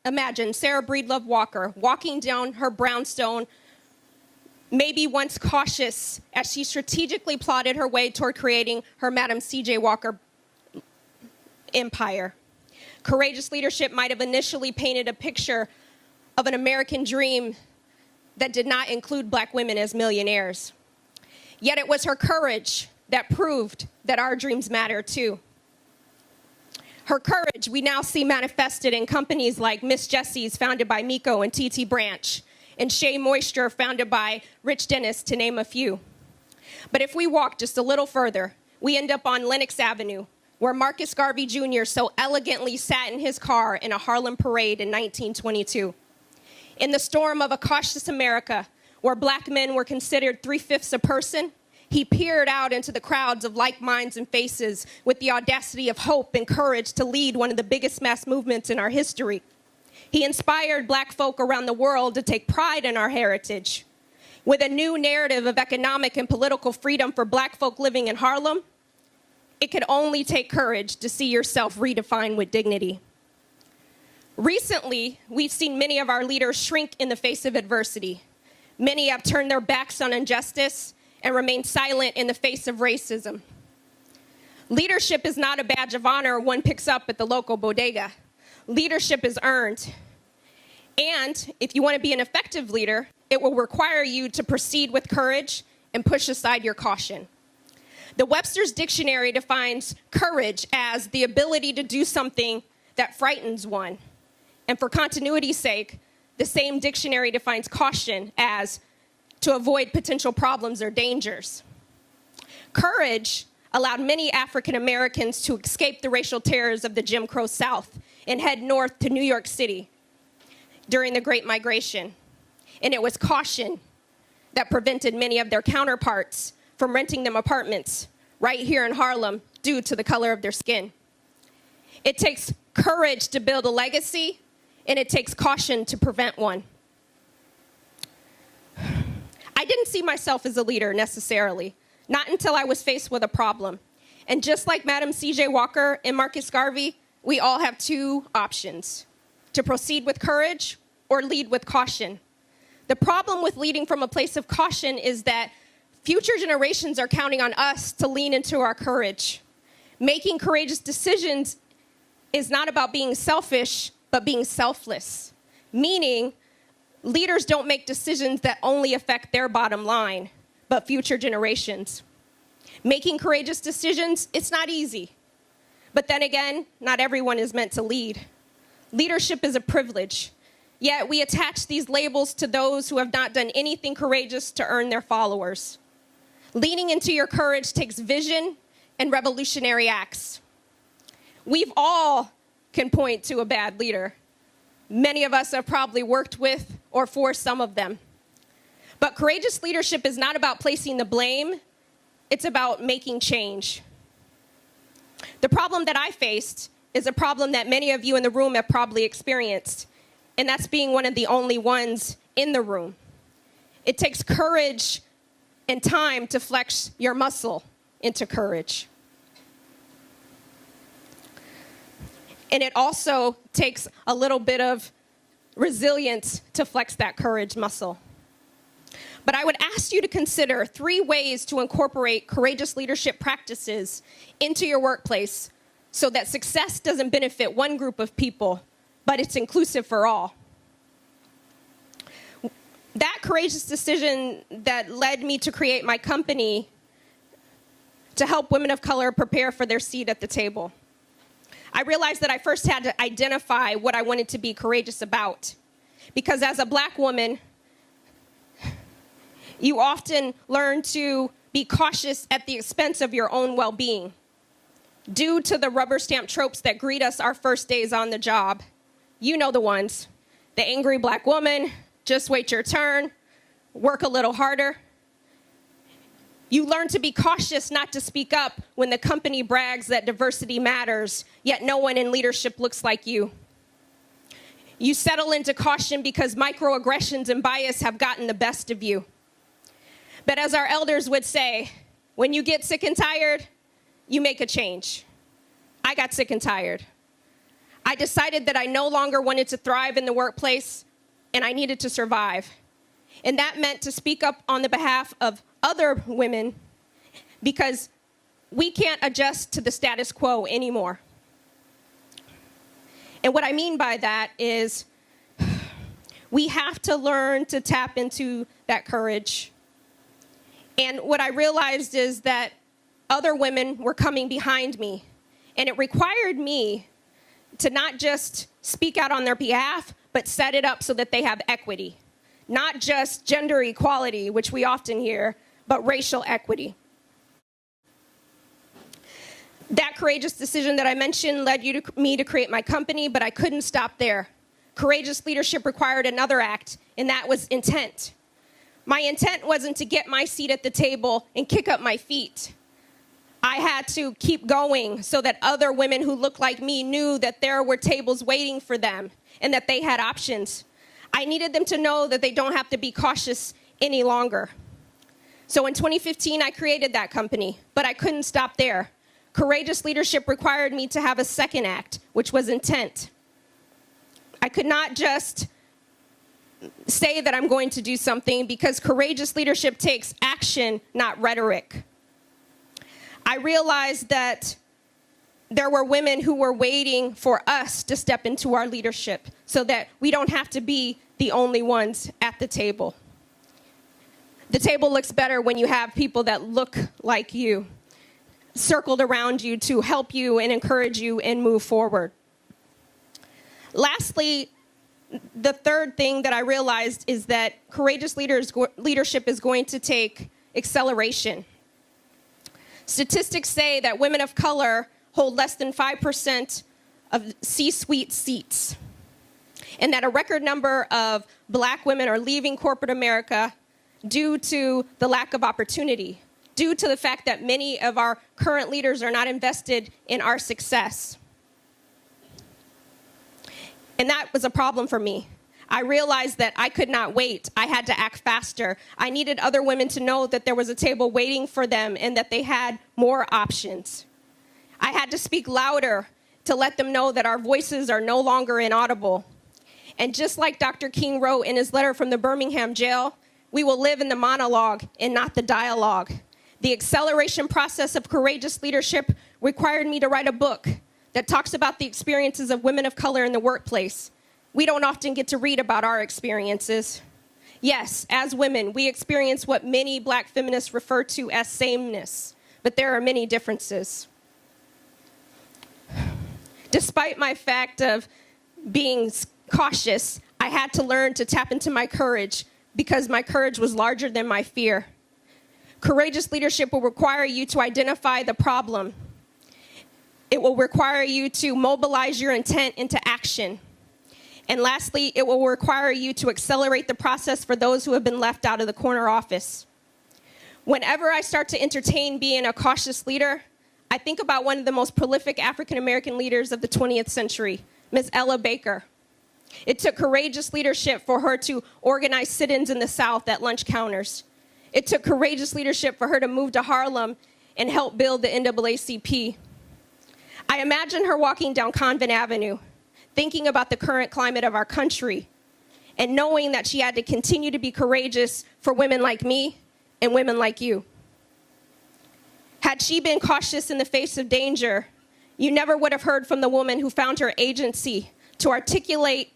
imagine Sarah Breedlove Walker walking down her brownstone, maybe once cautious, as she strategically plotted her way toward creating her Madam C.J. Walker empire. Courageous leadership might have initially painted a picture of an American dream that did not include black women as millionaires. Yet it was her courage that proved that our dreams matter too. Her courage we now see manifested in companies like Miss Jessie's, founded by Miko and T.T. Branch, and Shea Moisture, founded by Rich Dennis, to name a few. But if we walk just a little further, we end up on Lenox Avenue, where Marcus Garvey Jr. so elegantly sat in his car in a Harlem parade in 1922. In the storm of a cautious America, where black men were considered 3/5 a person, he peered out into the crowds of like minds and faces with the audacity of hope and courage to lead one of the biggest mass movements in our history. He inspired black folk around the world to take pride in our heritage. With a new narrative of economic and political freedom for black folk living in Harlem, it could only take courage to see yourself redefined with dignity. Recently, we've seen many of our leaders shrink in the face of adversity. Many have turned their backs on injustice and remained silent in the face of racism. Leadership is not a badge of honor one picks up at the local bodega. Leadership is earned. And if you want to be an effective leader, it will require you to proceed with courage and push aside your caution. The Webster's Dictionary defines courage as the ability to do something that frightens one. And for continuity's sake, the same dictionary defines caution as to avoid potential problems or dangers. Courage allowed many African Americans to escape the racial terrors of the Jim Crow South and head north to New York City during the Great Migration. And it was caution that prevented many of their counterparts from renting them apartments right here in Harlem due to the color of their skin. It takes courage to build a legacy, and it takes caution to prevent one. I didn't see myself as a leader necessarily, not until I was faced with a problem. And just like Madam C.J. Walker and Marcus Garvey, we all have two options: to proceed with courage or lead with caution. The problem with leading from a place of caution is that future generations are counting on us to lean into our courage. Making courageous decisions is not about being selfish, but being selfless. Meaning, leaders don't make decisions that only affect their bottom line, but future generations. Making courageous decisions, it's not easy. But then again, not everyone is meant to lead. Leadership is a privilege. Yet we attach these labels to those who have not done anything courageous to earn their followers. Leaning into your courage takes vision and revolutionary acts. We've all can point to a bad leader. Many of us have probably worked with or for some of them. But courageous leadership is not about placing the blame, it's about making change. The problem that I faced is a problem that many of you in the room have probably experienced, and that's being one of the only ones in the room. It takes courage and time to flex your muscle into courage. And it also takes a little bit of resilience to flex that courage muscle. But I would ask you to consider 3 ways to incorporate courageous leadership practices into your workplace so that success doesn't benefit one group of people, but it's inclusive for all. That courageous decision that led me to create my company to help women of color prepare for their seat at the table. I realized that I first had to identify what I wanted to be courageous about. Because as a black woman, you often learn to be cautious at the expense of your own well-being. Due to the rubber stamp tropes that greet us our first days on the job. You know the ones. The angry black woman, just wait your turn, work a little harder. You learn to be cautious not to speak up when the company brags that diversity matters, yet no one in leadership looks like you. You settle into caution because microaggressions and bias have gotten the best of you. But as our elders would say, when you get sick and tired, you make a change. I got sick and tired. I decided that I no longer wanted to thrive in the workplace and I needed to survive. And that meant to speak up on the behalf of other women because we can't adjust to the status quo anymore. And what I mean by that is we have to learn to tap into that courage. And what I realized is that other women were coming behind me, and it required me to not just speak out on their behalf, but set it up so that they have equity. Not just gender equality, which we often hear, but racial equity. That courageous decision that I mentioned led me to create my company, but I couldn't stop there. Courageous leadership required another act, and that was intent. My intent wasn't to get my seat at the table and kick up my feet. I had to keep going so that other women who looked like me knew that there were tables waiting for them and that they had options. I needed them to know that they don't have to be cautious any longer. So in 2015, I created that company, but I couldn't stop there. Courageous leadership required me to have a second act, which was intent. I could not just say that I'm going to do something because courageous leadership takes action, not rhetoric. I realized that there were women who were waiting for us to step into our leadership so that we don't have to be the only ones at the table. The table looks better when you have people that look like you circled around you to help you and encourage you and move forward. Lastly, the third thing that I realized is that courageous leadership is going to take acceleration. Statistics say that women of color hold less than 5% of C-suite seats, and that a record number of black women are leaving corporate America due to the lack of opportunity, due to the fact that many of our current leaders are not invested in our success. And that was a problem for me. I realized that I could not wait. I had to act faster. I needed other women to know that there was a table waiting for them and that they had more options. I had to speak louder to let them know that our voices are no longer inaudible. And just like Dr. King wrote in his letter from the Birmingham jail, we will live in the monologue and not the dialogue. The acceleration process of courageous leadership required me to write a book that talks about the experiences of women of color in the workplace. We don't often get to read about our experiences. Yes, as women, we experience what many black feminists refer to as sameness, but there are many differences. Despite my fact of being cautious, I had to learn to tap into my courage because my courage was larger than my fear. Courageous leadership will require you to identify the problem. It will require you to mobilize your intent into action. And lastly, it will require you to accelerate the process for those who have been left out of the corner office. Whenever I start to entertain being a cautious leader, I think about one of the most prolific African-American leaders of the 20th century, Ms. Ella Baker. It took courageous leadership for her to organize sit-ins in the South at lunch counters. It took courageous leadership for her to move to Harlem and help build the NAACP. I imagine her walking down Convent Avenue, thinking about the current climate of our country, and knowing that she had to continue to be courageous for women like me and women like you. Had she been cautious in the face of danger, you never would have heard from the woman who found her agency to articulate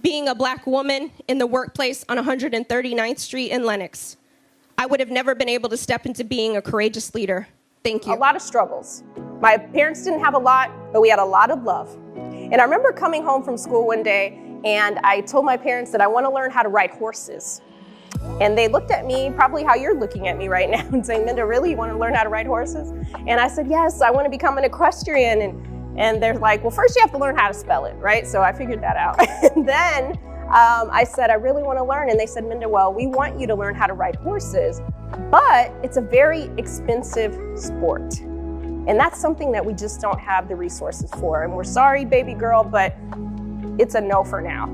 being a black woman in the workplace on 139th Street in Lenox. I would have never been able to step into being a courageous leader. Thank you. A lot of struggles. My parents didn't have a lot, but we had a lot of love. And I remember coming home from school one day and I told my parents that I want to learn how to ride horses. And they looked at me probably how you're looking at me right now and saying, Minda, really, you want to learn how to ride horses? And I said, yes, I want to become an equestrian. And they're like, well, first you have to learn how to spell it, right? So I figured that out. And then I said, I really want to learn. And they said, Minda, well, we want you to learn how to ride horses, but it's a very expensive sport. And that's something that we just don't have the resources for. And we're sorry, baby girl, but it's a no for now.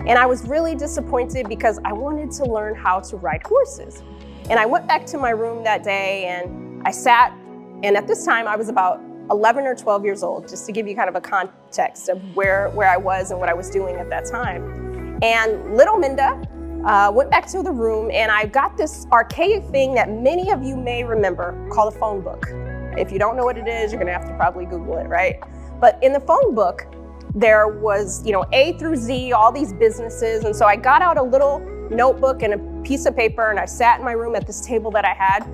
And I was really disappointed because I wanted to learn how to ride horses. And I went back to my room that day and I sat, and at this time I was about 11 or 12 years old, just to give you kind of a context of where I was and what I was doing at that time. And little Minda went back to the room, and I got this archaic thing that many of you may remember called a phone book. If you don't know what it is, you're gonna have to probably Google it, right? But in the phone book, there was, A through Z, all these businesses. And so I got out a little notebook and a piece of paper, and I sat in my room at this table that I had,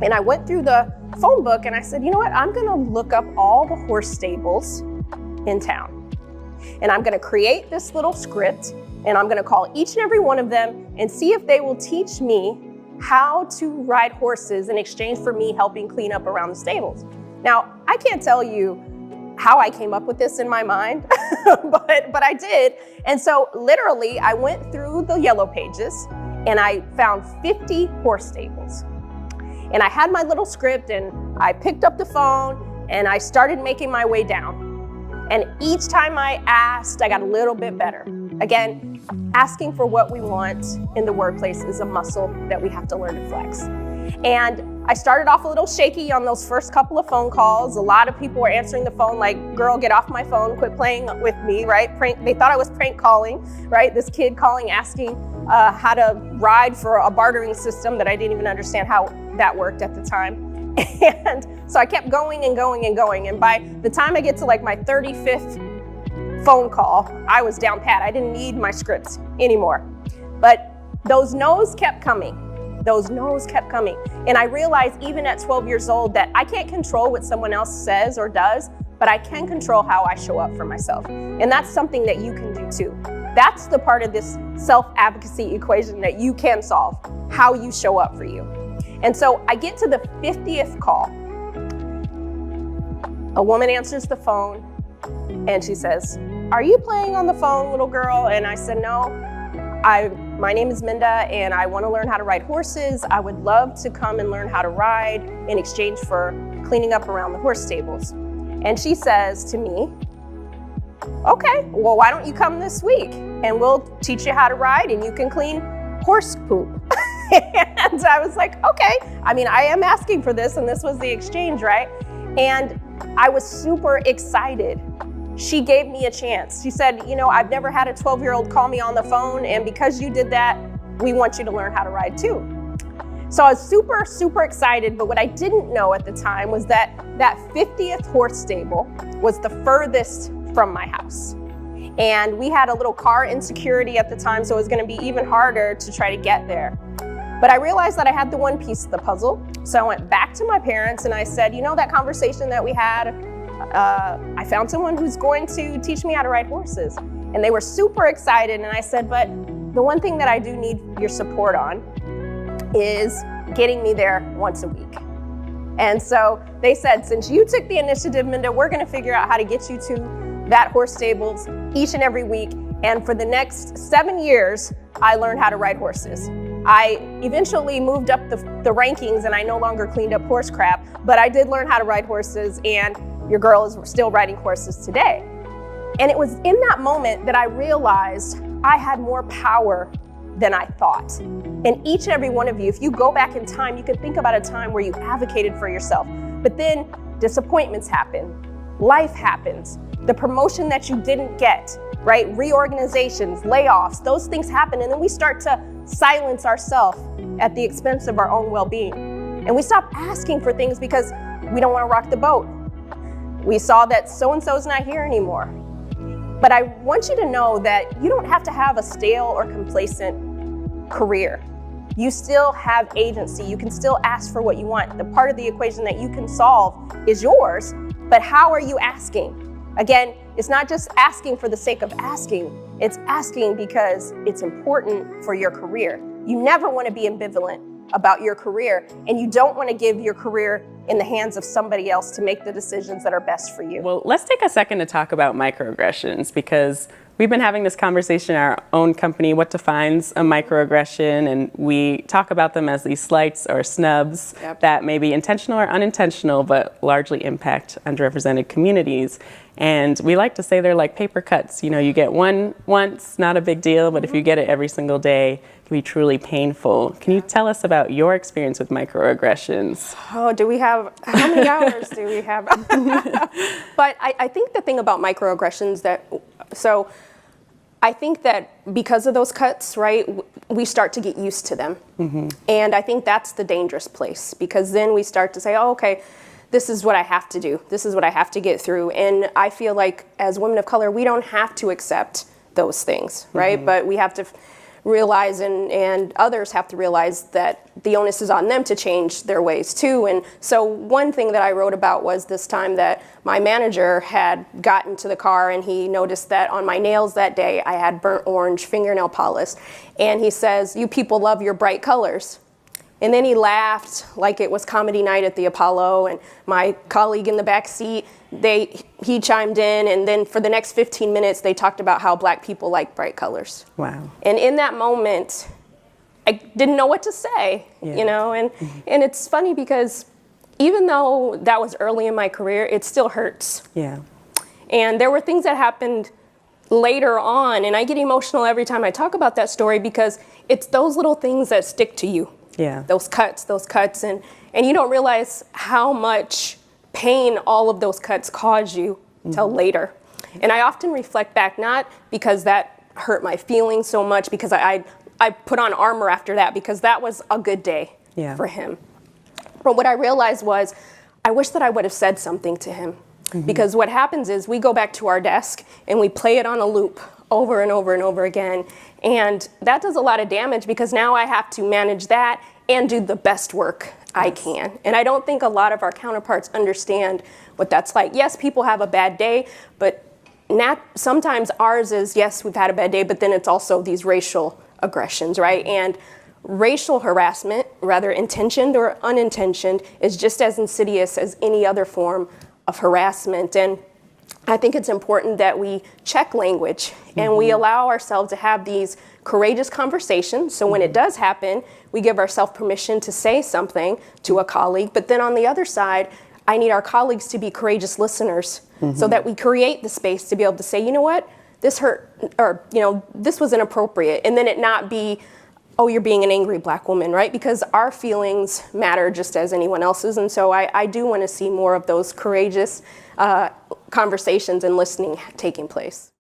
and I went through the phone book and I said, you know what, I'm gonna look up all the horse stables in town. And I'm gonna create this little script, and I'm gonna call each and every one of them and see if they will teach me how to ride horses in exchange for me helping clean up around the stables. Now, I can't tell you how I came up with this in my mind, but I did. And so literally I went through the yellow pages and I found 50 horse stables. And I had my little script, and I picked up the phone and I started making my way down. And each time I asked, I got a little bit better. Again, asking for what we want in the workplace is a muscle that we have to learn to flex. And I started off a little shaky on those first couple of phone calls. A lot of people were answering the phone like, girl, get off my phone, quit playing with me, right? They thought I was prank calling, right? This kid calling, asking how to ride for a bartering system that I didn't even understand how that worked at the time. And so I kept going and going and going. And by the time I get to like my 35th phone call, I was down pat. I didn't need my scripts anymore. But those no's kept coming. Those no's kept coming. And I realized even at 12 years old that I can't control what someone else says or does, but I can control how I show up for myself. And that's something that you can do too. That's the part of this self-advocacy equation that you can solve, how you show up for you. And so I get to the 50th call. A woman answers the phone and she says, "Are you playing on the phone, little girl?" And I said, "No, my name is Minda and I want to learn how to ride horses. I would love to come and learn how to ride in exchange for cleaning up around the horse stables." And she says to me, "Okay, well, why don't you come this week and we'll teach you how to ride and you can clean horse poop." And I was like, okay. I mean, I am asking for this, and this was the exchange, right? And I was super excited. She gave me a chance. She said, "I've never had a 12-year-old call me on the phone, and because you did that, we want you to learn how to ride too." So I was super, super excited, but what I didn't know at the time was that 50th horse stable was the furthest from my house. And we had a little car insecurity at the time, so it was gonna be even harder to try to get there. But I realized that I had the one piece of the puzzle. So I went back to my parents and I said, that conversation that we had, I found someone who's going to teach me how to ride horses. And they were super excited. And I said, but the one thing that I do need your support on is getting me there once a week. And so they said, since you took the initiative, Minda, we're gonna figure out how to get you to that horse stables each and every week. And for the next 7 years, I learned how to ride horses. I eventually moved up the rankings and I no longer cleaned up horse crap, but I did learn how to ride horses, and your girl is still riding horses today. And it was in that moment that I realized I had more power than I thought. And each and every one of you, if you go back in time, you can think about a time where you advocated for yourself, but then disappointments happen, life happens, the promotion that you didn't get, right? Reorganizations, layoffs, those things happen, and then we start to silence ourselves at the expense of our own well-being. And we stop asking for things because we don't want to rock the boat. We saw that so-and-so's not here anymore. But I want you to know that you don't have to have a stale or complacent career. You still have agency. You can still ask for what you want. The part of the equation that you can solve is yours, but how are you asking? Again, it's not just asking for the sake of asking. It's asking because it's important for your career. You never want to be ambivalent about your career, and you don't want to give your career in the hands of somebody else to make the decisions that are best for you. Well, let's take a second to talk about microaggressions, because we've been having this conversation in our own company, what defines a microaggression, and we talk about them as these slights or snubs that may be intentional or unintentional, but largely impact underrepresented communities. And we like to say they're like paper cuts. You know, you get one once, not a big deal, but if you get it every single day, it can be truly painful. Can you tell us about your experience with microaggressions? Oh, how many hours do we have? But I think the thing about microaggressions I think that because of those cuts, right, we start to get used to them. And I think that's the dangerous place, because then we start to say, oh, okay, this is what I have to do. This is what I have to get through. And I feel like as women of color, we don't have to accept those things, right? But we have to realize, and others have to realize, that the onus is on them to change their ways too. And so one thing that I wrote about was this time that my manager had gotten to the car and he noticed that on my nails that day I had burnt orange fingernail polish. And he says, "You people love your bright colors." And then he laughed like it was comedy night at the Apollo, and my colleague in the back seat, he chimed in, and then for the next 15 minutes they talked about how black people like bright colors. Wow. And in that moment, I didn't know what to say, you know, and it's funny because even though that was early in my career, it still hurts. Yeah. And there were things that happened later on, and I get emotional every time I talk about that story because it's those little things that stick to you. Yeah. Those cuts, and you don't realize how much pain all of those cuts cause you till later. And I often reflect back, not because that hurt my feelings so much, because I put on armor after that, because that was a good day for him. But what I realized was, I wish that I would have said something to him. Because what happens is we go back to our desk and we play it on a loop over and over and over again. And that does a lot of damage, because now I have to manage that and do the best work I can. And I don't think a lot of our counterparts understand what that's like. Yes, people have a bad day, but sometimes ours is, yes, we've had a bad day, but then it's also these racial aggressions, right? And racial harassment, whether intentioned or unintentioned, is just as insidious as any other form of harassment. And I think it's important that we check language and we allow ourselves to have these courageous conversations. So when it does happen, we give ourselves permission to say something to a colleague. But then on the other side, I need our colleagues to be courageous listeners so that we create the space to be able to say, you know what, this hurt, or, you know, this was inappropriate. And then it not be, oh, you're being an angry black woman, right? Because our feelings matter just as anyone else's. And so I do want to see more of those courageous conversations and listening taking place.